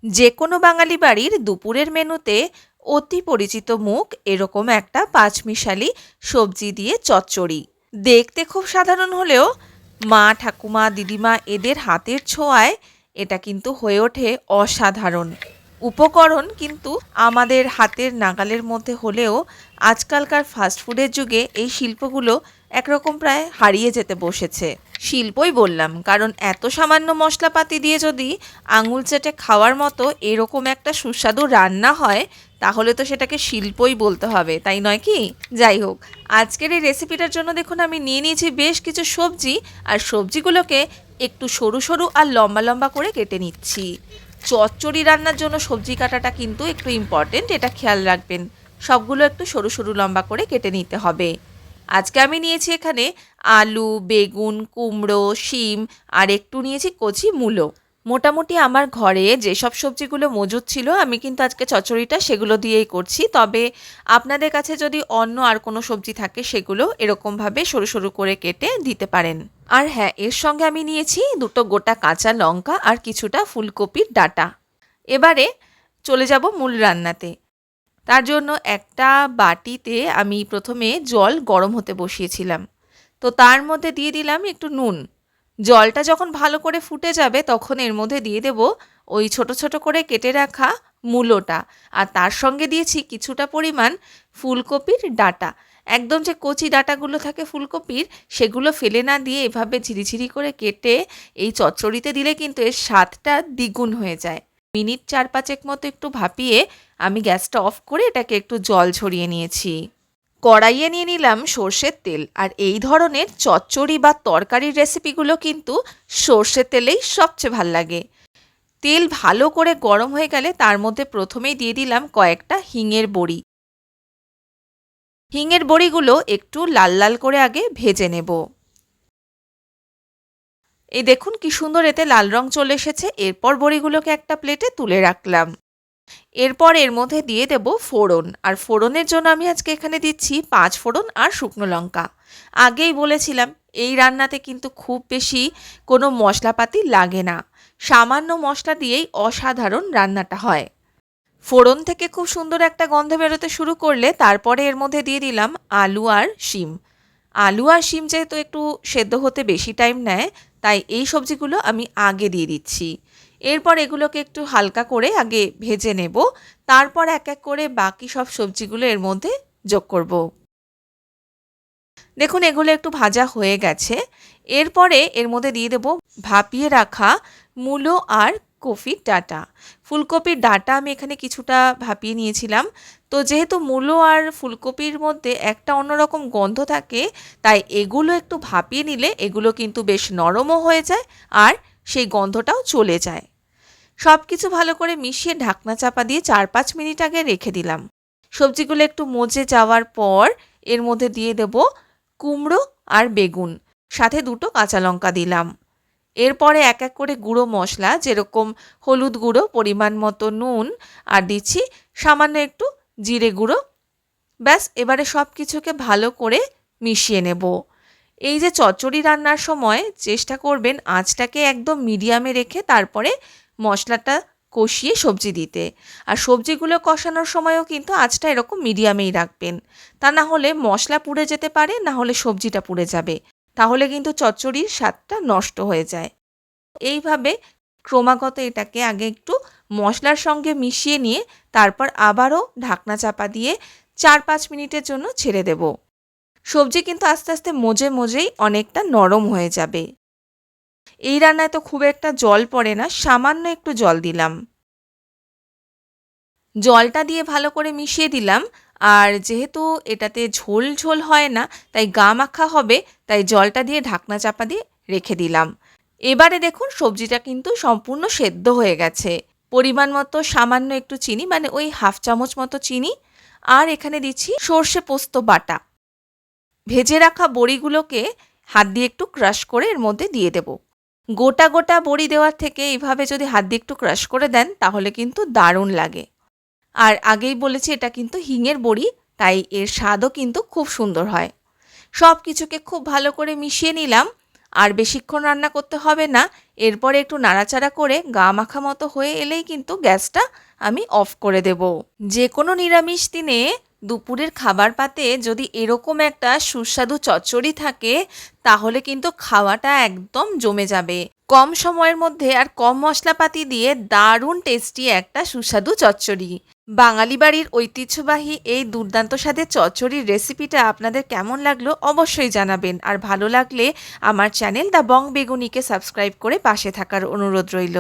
যে কোনো বাঙালি বাড়ির দুপুরের মেনুতে অতি পরিচিত মুখ এরকম একটা পাঁচমিশালি সবজি দিয়ে চচ্চড়ি। দেখতে খুব সাধারণ হলেও মা, ঠাকুমা, দিদিমা এদের হাতের ছোঁয়ায় এটা কিন্তু হয়ে ওঠে অসাধারণ। উপকরণ কিন্তু আমাদের হাতের নাগালের মধ্যে হলেও আজকালকার ফাস্টফুডের যুগে এই শিল্পগুলো একরকম প্রায় হারিয়ে যেতে বসেছে। শিল্পই বললাম, কারণ এত সামান্য মশলাপাতি দিয়ে যদি আঙুল চেটে খাওয়ার মতো এরকম একটা সুস্বাদু রান্না হয়, তাহলে তো সেটাকে শিল্পই বলতে হবে, তাই নয় কি? যাই হোক, আজকের এই রেসিপিটার জন্য দেখুন আমি নিয়ে নিয়েছি বেশ কিছু সবজি, আর সবজিগুলোকে একটু সরু সরু আর লম্বা লম্বা করে কেটে নিচ্ছি। চচ্চড়ি রান্নার জন্য সবজি কাটাটা কিন্তু একটু ইম্পর্টেন্ট, এটা খেয়াল রাখবেন। সবগুলো একটু সরু সরু লম্বা করে কেটে নিতে হবে। আজকে আমি নিয়েছি এখানে আলু, বেগুন, কুমড়ো, শিম আর একটু নিয়েছি কচি মূলো। মোটামুটি আমার ঘরে যেসব সবজিগুলো মজুদ ছিল আমি কিন্তু আজকে চচ্চড়িটা সেগুলো দিয়েই করছি। তবে আপনাদের কাছে যদি অন্য আর কোনো সবজি থাকে সেগুলো এরকমভাবে সরু সরু করে কেটে দিতে পারেন। আর হ্যাঁ, এর সঙ্গে আমি নিয়েছি দুটো গোটা কাঁচা লঙ্কা আর কিছুটা ফুলকপির ডাঁটা। এবারে চলে যাব মূল রান্নাতে। তার জন্য একটা বাটিতে আমি প্রথমে জল গরম হতে বসিয়েছিলাম। তো তার মধ্যে দিয়ে দিলাম একটু নুন। জলটা যখন ভালো করে ফুটে যাবে তখন এর মধ্যে দিয়ে দেব ওই ছোট ছোট করে কেটে রাখা মূলোটা, আর তার সঙ্গে দিয়েছি কিছুটা পরিমাণ ফুলকপির ডাঁটা। একদম যে কচি ডাঁটাগুলো থাকে ফুলকপির, সেগুলো ফেলে না দিয়ে এভাবে ঝিরিঝিরি করে কেটে এই চচ্চড়িতে দিলে কিন্তু এর স্বাদটা দ্বিগুণ হয়ে যায়। মিনিট 4-5 মতো একটু ভাপিয়ে আমি গ্যাসটা অফ করে এটাকে একটু জল ঝরিয়ে নিয়েছি। কড়াইয়ে নিয়ে নিলাম সর্ষের তেল, আর এই ধরনের চচ্চড়ি বা তরকারির রেসিপিগুলো কিন্তু সর্ষের তেলেই সবচেয়ে ভাল লাগে। তেল ভালো করে গরম হয়ে গেলে তার মধ্যে প্রথমেই দিয়ে দিলাম কয়েকটা হিঙের বড়ি। হিঙের বড়িগুলো একটু লাল লাল করে আগে ভেজে নেব। এই দেখুন কি সুন্দর এতে লাল রং চলে এসেছে। এরপর বড়িগুলোকে একটা প্লেটে তুলে রাখলাম। এরপর এর মধ্যে দিয়ে দেব ফোড়ন, আর ফোড়নের জন্য আমি আজকে এখানে দিচ্ছি 5 ফোড়ন আর শুকনো লঙ্কা। আগেই বলেছিলাম এই রান্নাতে কিন্তু খুব বেশি কোনো মশলাপাতি লাগে না, সামান্য মশলা দিয়েই অসাধারণ রান্নাটা হয়। ফোড়ন থেকে খুব সুন্দর একটা গন্ধ বেরোতে শুরু করলে তারপরে এর মধ্যে দিয়ে দিলাম আলু আর শিম। আলু আর শিম যেহেতু একটু সেদ্ধ হতে বেশি টাইম নেয়, তাই এই সবজিগুলো আমি আগে দিয়ে দিচ্ছি। এরপর এগুলোকে একটু হালকা করে আগে ভেজে নেব, তারপর এক এক করে বাকি সব সবজিগুলো এর মধ্যে যোগ করব। দেখুন এগুলো একটু ভাজা হয়ে গেছে। এরপরে এর মধ্যে দিয়ে দেব ভাপিয়ে রাখা মূলো আর কপির ডাঁটা। ফুলকপির ডাঁটা আমি এখানে কিছুটা ভাপিয়ে নিয়েছিলাম। তো যেহেতু মূলো আর ফুলকপির মধ্যে একটা অন্যরকম গন্ধ থাকে, তাই এগুলো একটু ভাপিয়ে নিলে এগুলো কিন্তু বেশ নরমও হয়ে যায় আর সেই গন্ধটাও চলে যায়। সব কিছু ভালো করে মিশিয়ে ঢাকনা চাপা দিয়ে 4-5 মিনিট আগে রেখে দিলাম। সবজিগুলো একটু মজে যাওয়ার পর এর মধ্যে দিয়ে দেব কুমড়ো আর বেগুন, সাথে দুটো কাঁচা লঙ্কা দিলাম। এরপরে এক এক করে গুঁড়ো মশলা, যেরকম হলুদ গুঁড়ো, পরিমাণ মতো নুন, আর দিচ্ছি সামান্য একটু জিরে গুঁড়ো। ব্যাস, এবারে সব কিছুকে ভালো করে মিশিয়ে নেব। এই যে চচ্চড়ি রান্নার সময় চেষ্টা করবেন আঁচটাকে একদম মিডিয়ামে রেখে তারপরে মশলাটা কষিয়ে সবজি দিতে। আর সবজিগুলো কষানোর সময়ও কিন্তু আঁচটা এরকম মিডিয়ামেই রাখবেন, তা না হলে মশলা পুড়ে যেতে পারে, না হলে সবজিটা পুড়ে যাবে, তাহলে কিন্তু চচ্চড়ির স্বাদটা নষ্ট হয়ে যায়। এইভাবে ক্রমাগত এটাকে আগে একটু মশলার সঙ্গে মিশিয়ে নিয়ে তারপর আবারও ঢাকনা চাপা দিয়ে 4-5 মিনিটের জন্য ছেড়ে দেব। সবজি কিন্তু আস্তে আস্তে মজেই অনেকটা নরম হয়ে যাবে। এই রান্নায় তো খুব একটা জল পড়ে না, সামান্য একটু জল দিলাম। জলটা দিয়ে ভালো করে মিশিয়ে দিলাম। আর যেহেতু এটাতে ঝোল ঝোল হয় না, তাই গা মাখা হবে, তাই জলটা দিয়ে ঢাকনা চাপা দিয়ে রেখে দিলাম। এবারে দেখুন সবজিটা কিন্তু সম্পূর্ণ সেদ্ধ হয়ে গেছে। পরিমাণ মতো সামান্য একটু চিনি, মানে ওই 1/2 চামচ মতো চিনি, আর এখানে দিচ্ছি সর্ষে পোস্ত বাটা। ভেজে রাখা বড়িগুলোকে হাত দিয়ে একটু ক্রাশ করে এর মধ্যে দিয়ে দেব। গোটা গোটা বড়ি দেওয়ার থেকে এইভাবে যদি হাত দিয়ে একটু ক্রাশ করে দেন তাহলে কিন্তু দারুণ লাগে। আর আগেই বলেছি এটা কিন্তু হিঙের বড়ি, তাই এর স্বাদও কিন্তু খুব সুন্দর হয়। সব কিছুকে খুব ভালো করে মিশিয়ে নিলাম। আর বেশিক্ষণ রান্না করতে হবে না। এরপরে একটু নাড়াচাড়া করে গা মাখা মতো হয়ে এলেই কিন্তু গ্যাসটা আমি অফ করে দেব। যে কোনো নিরামিষ দিনে দুপুরের খাবার পাতে যদি এরকম একটা সুস্বাদু চচ্চড়ি থাকে তাহলে কিন্তু খাওয়াটা একদম জমে যাবে। কম সময়ের মধ্যে আর কম মশলাপাতি দিয়ে দারুণ টেস্টি একটা সুস্বাদু চচ্চড়ি। বাঙালি বাড়ির ঐতিহ্যবাহী এই দুর্দান্ত স্বাদের চচ্চড়ির রেসিপিটা আপনাদের কেমন লাগলো অবশ্যই জানাবেন। আর ভালো লাগলে আমার চ্যানেল দ্য বং বেগুনিকে সাবস্ক্রাইব করে পাশে থাকার অনুরোধ রইল।